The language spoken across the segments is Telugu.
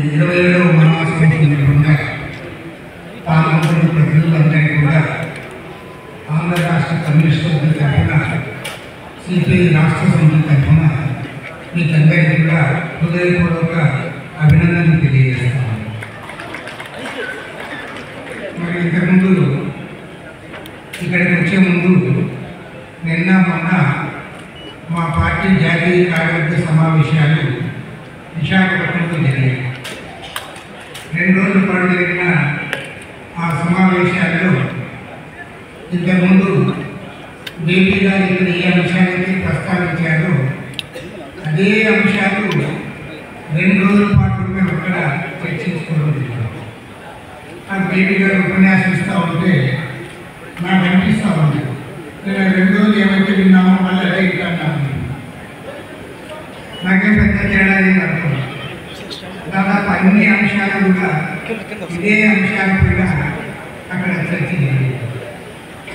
27వ మహాసభ సందర్భంగా పాల్గొన్న ప్రజలందరికీ కూడా ఆంధ్ర రాష్ట్ర కమ్యూనిస్టు తరఫున సిపిఐ రాష్ట్ర సమితి తరఫున మీకందరికీ కూడా హృదయపూర్వక అభినందనలు తెలియజేస్తాను. మరి ఇంతకుముందు ఇక్కడికి వచ్చే ముందు నిన్న మొన్న మా పార్టీ జాతీయ కార్యవర్గ సమావేశాలు విశాఖపట్నంలో జరిగాయి. 2 రోజుల పాటు జరిగిన ఆ సమావేశాల్లో ఇంతకుముందు బేబీ గారు ఇక్కడ ఏ అంశాలైతే ప్రస్తావించారో అదే అంశాలు 2 రోజుల పాటు మేము అక్కడ చర్చించుకోవడం జరిగింది. ఆ బేబీ గారు ఉపన్యాసిస్తూ ఉంటే నాకు అనిపిస్తూ ఉంది, నేను 2 రోజులు ఏమైతే విన్నామో మళ్ళీ అదే ఇంటాను. నాకేం పెద్ద తేడా అర్థం. దాదాపు అన్ని అంశాలు కూడా ఇదే అంశాల పైన అక్కడ చర్చ జరిగింది.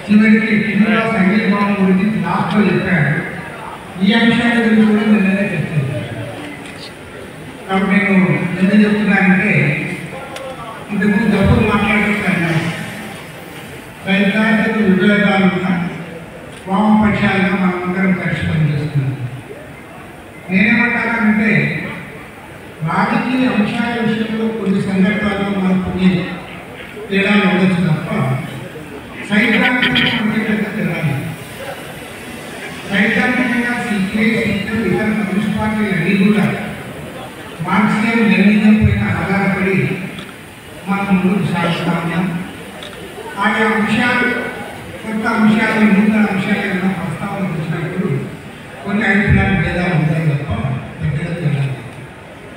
చివరికి కింద సంగీత భవన్ గురించి లాస్ట్లో చెప్పాడు. ఈ అంశాల గురించి కూడా నిన్ననే చర్చించారు. కాబట్టి నేను ఎందుకు చెప్తున్నానంటే ఇంతకుముందు డబ్బులు మాట్లాడుతున్నాను. సైద్ధాంతిక విభేదాలున్న వామపక్షాలుగా మనమందరం కలిసి పనిచేస్తున్నాం. నేనేమంటానంటే రాజకీయ అంశాల విషయంలో కొన్ని సందర్భాల్లో మనకు కొన్ని తేడాలు ఉండొచ్చు తప్ప సైద్ధాంతికంగా తెలియాలి. సైద్ధాంతికంగా సిపిఐ ఇతర కమ్యూనిస్ట్ పార్టీలు అన్నీ కూడా మార్క్సిజం లెనినిజం పైన ఆధారపడి మనం ముందుకు సాగుతా ఉన్నాం. ఆయా అంశాలు కొత్త అంశాలు నూతన అంశాలు ఏమైనా ప్రస్తావన వచ్చినప్పుడు కొన్ని అభిప్రాయ భేదాలు ఉంటాయి తప్ప పెద్దగా తెలియాలి.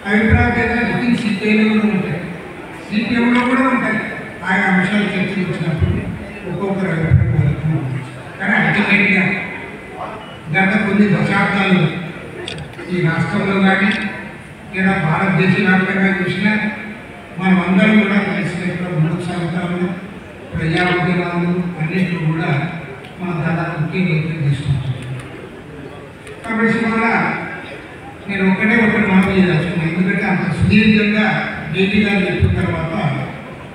అభిప్రాయ భేదాలు ఇది సిపిఐలో కూడా ఉంటాయి, సిపిఎంలో కూడా ఉంటాయి. ఆయా అంశాలు చర్చించినప్పుడు ఒక్కొక్కరు అభిప్రాయం. కానీ అల్టిమేట్గా గత కొన్ని దశాబ్దాలు ఈ రాష్ట్రంలో కానీ లేదా భారతదేశ వ్యాప్తంగా చూసినా మనం అందరం కూడా కలిసికట్టుగా ముందుకు సాగుతా ఉన్నాం. ప్రజా ఉద్యమాలు అన్నింటిలో కూడా మనం దాదాపు ముఖ్యంగా తీసుకుంటాం. కాబట్టి వల్ల నేను ఒకటి మనం చేయదలుచుకున్నాను. ఎందుకంటే అంత సుదీర్ఘంగా బేబీ గారు చెప్పిన తర్వాత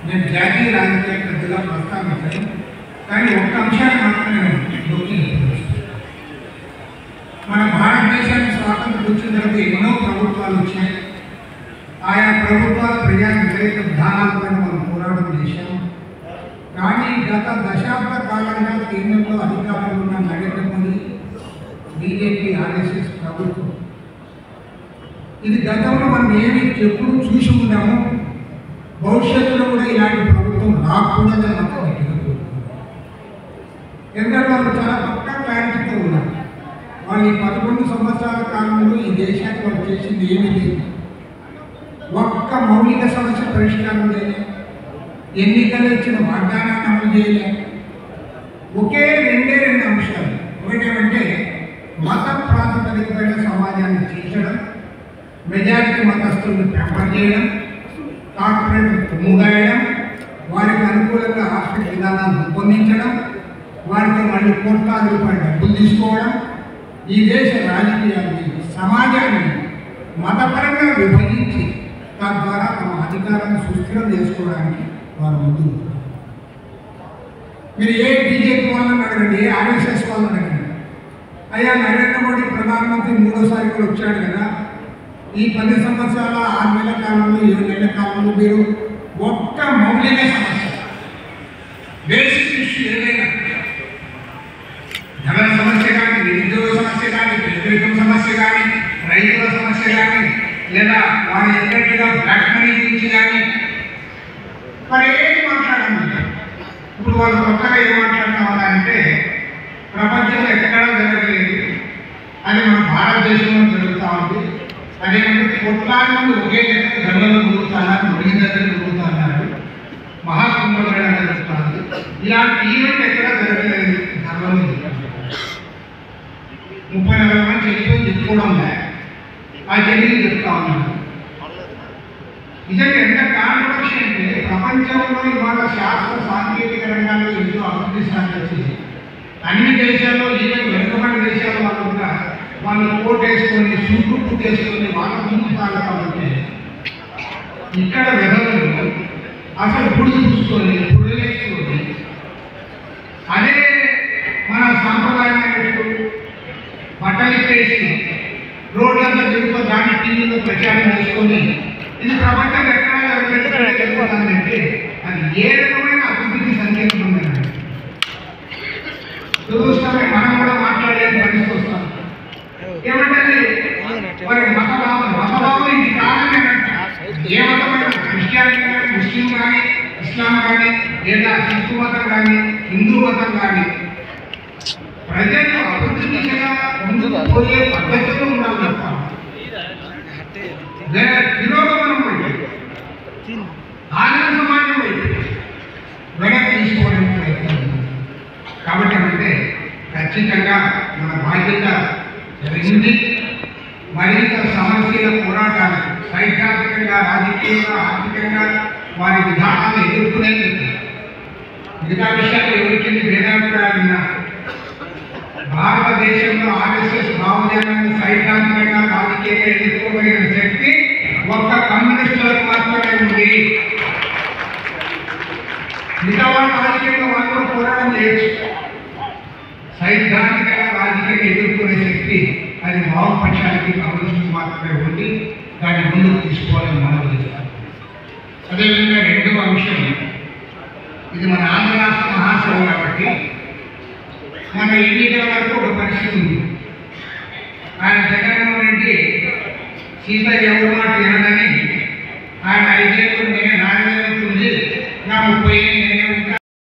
నేను జాతీయ రాజకీయ పెద్దగా ప్రస్తావించాను. కానీ ఒక్క అంశాన్ని మాత్రం నేను నొక్కి మన భారతదేశానికి స్వాతంత్రం వచ్చిన తర్వాత ఎన్నో ప్రభుత్వాలు వచ్చాయి. ఆయా ప్రభుత్వాల ప్రజా వ్యతిరేక విధానాలపైన మనం పోరాటం చేశాం. కానీ గత దశాబ్ద కాలంగా కేంద్రంలో అధికారంలో ఉన్న నరేంద్ర మోదీ, బీజేపీ, ఆర్ఎస్ఎస్ ప్రభుత్వం ఇది గతంలో మనం ఏమి ఎప్పుడు చూసి ఉన్నామో భవిష్యత్తులో కూడా ఇలాంటి ప్రభుత్వం రాకూడదని మాత్రం గట్టిగా. ఎందుకంటే వాళ్ళు చాలా పక్కా క్లారిటీతో ఉన్నారు. వాళ్ళు ఈ 11 సంవత్సరాల కాలంలో ఈ దేశానికి వాళ్ళు చేసింది ఏమీ లేదు. ఒక్క మౌలిక సమస్య పరిష్కారం చేయలేదు, ఎన్నికలు ఇచ్చిన వాగ్దానాన్ని అమలు చేయలేదు. ఒకే 2 అంశాలు. ఒకటేమంటే మత ప్రాతిపదికపైన సమాజాన్ని చీల్చడం, మెజారిటీ మతస్థులను పెంపర్ చేయడం, కార్పొరేట్ కొమ్ముగాయడం, వారికి అనుకూలంగా ఆర్థిక విధానాన్ని రూపొందించడం, వారితో మళ్ళీ కోట్లాది రూపాయలు డబ్బులు తీసుకోవడం, ఈ దేశ రాజకీయాన్ని సమాజాన్ని మతపరంగా విభజించి తద్వారా తమ అధికారాన్ని సుస్థిరం చేసుకోవడానికి వారు ముందుకు. మీరు ఏ బీజేపీ వాళ్ళని అడగండి, ఏ ఆర్ఎస్ఎస్ వాళ్ళని అడగండి, అయ్యా నరేంద్ర మోడీ ప్రధానమంత్రి 3వ కూడా వచ్చాడు కదా, ఈ 10 సంవత్సరాల 6 నెలల కాలంలో 7 నెలల కాలంలో మీరు ఒక్క మౌలిక సమస్య బేసిక్ ఇష్యూ ఏదైనా ధన సమస్య కానీ, నిరుద్యోగ సమస్య కానీ, పేదరికం సమస్య కానీ, రైతుల సమస్య కానీ, లేదా వారి ఎక్కడిగా బ్లాక్ మనీ గురించి కానీ మరి ఏది మాట్లాడాలి. ఇప్పుడు వాళ్ళు కొత్తగా ఏం మాట్లాడుతున్నారంటే ప్రపంచంలో ఎక్కడా జరగలేదు, అది మన భారతదేశంలో జరుగుతూ ఉంది. అదేమంటే కోట్లాది మంది ఒకే దగ్గర గంగలో దొరుకుతున్నారు, నొడి దగ్గర దొరుకుతున్నారు, మహాకుంభమేళ జరుగుతుంది. ఇలాంటి ఈవెంట్ ఎక్కడా జరగలేదు. ధర్మంలో 30-40 మంది చెప్పింది చెప్పుకోవడం ఆ జరిగింది చెప్తా ఉన్నాను. నిజంగా ఎంత కాంట్రవర్సీ అంటే ప్రపంచంలో ఇవాళ శాస్త్ర సాంకేతిక రంగాల్లో ఎంతో అభివృద్ధి సాధించింది. అన్ని దేశాల్లో ఈవెన్ వెనుకబడిన దేశాల వాళ్ళు కూడా వాళ్ళు కోట్ వేసుకొని సూటు చేసుకొని వాళ్ళ ముందు సాగుతా ఉంటే ఇక్కడ వెదవులు అసలు పుడుగు చూసుకొని పుడులేసుకొని అదే మన సాంప్రదాయమైన బట్టలు వేసి రోడ్లంతా తిరుగుతూ దాని టీవీలో ప్రచారం చేసుకొని ఇది ప్రపంచం ఎక్కడ జరుగుతుందంటే అది ఏ రకమైన అభివృద్ధికి సంకేతం ఉందండి. దురదృష్టమే మనం కూడా మాట్లాడలేని పరిస్థితి వస్తాం. ఏమంటే మరి మతభావం ఇది కారణమేనంట. ఏ మతమైన క్రిస్టియానిటీ కానీ ముస్లిం కానీ ఇస్లాం కానీ లేదా సిక్కు మతం కానీ హిందూ మతం కానీ ప్రజలు అభివృద్ధి దిశగా ముందుకు పోయే పద్ధతిలో ఉండాలి తప్ప తిరోగమనం వైపు ఆనంద సమాజం వైపు వెనక్కి తీసుకోవడానికి ప్రయత్నం. కాబట్టి అంటే ఖచ్చితంగా మన బాధ్యత జరిగింది. మరింత సమస్యల పోరాటాలు సైద్ధాంతికంగా రాజకీయంగా ఆర్థికంగా వారి విధానాలను ఎదుర్కొనేందుకు మిగతా విషయాలు ఎవరికి భేదాభిప్రాయాలు ఉన్నా భారతదేశంలో ఆర్ఎస్ఎస్ భావజాలాన్ని సైద్ధాంతికంగా రాజకీయంగా ఎదుర్కోగలిగిన శక్తి ఒక్క కమ్యూనిస్టులకు మాత్రమే ఉంది. మిగతా వాళ్ళు రాజకీయంగా వాళ్ళు కూడా పోరాటం చేయొచ్చు. సైద్ధాంతికంగా రాజకీయంగా ఎదుర్కొనే శక్తి అది వామపక్షానికి కమ్యూనిస్టులకు మాత్రమే ఉంది. దాన్ని ముందుకు తీసుకోవాలని మనం చేస్తాం. అదేవిధంగా రెండవ అంశం, ఇది మన ఆంధ్ర రాష్ట్ర మహాసభ కాబట్టి మన ఎన్నికల వరకు ఒక పరిస్థితి ఉంది. ఆయన జగన్మోహన్ రెడ్డి సీతయ్య ఎవరి మాట వినడని ఆయన 5 ఏళ్ళు నేనే 4 ఏళ్ళు ఉంది, నా 30 ఏళ్ళు నేనే ఉంటా,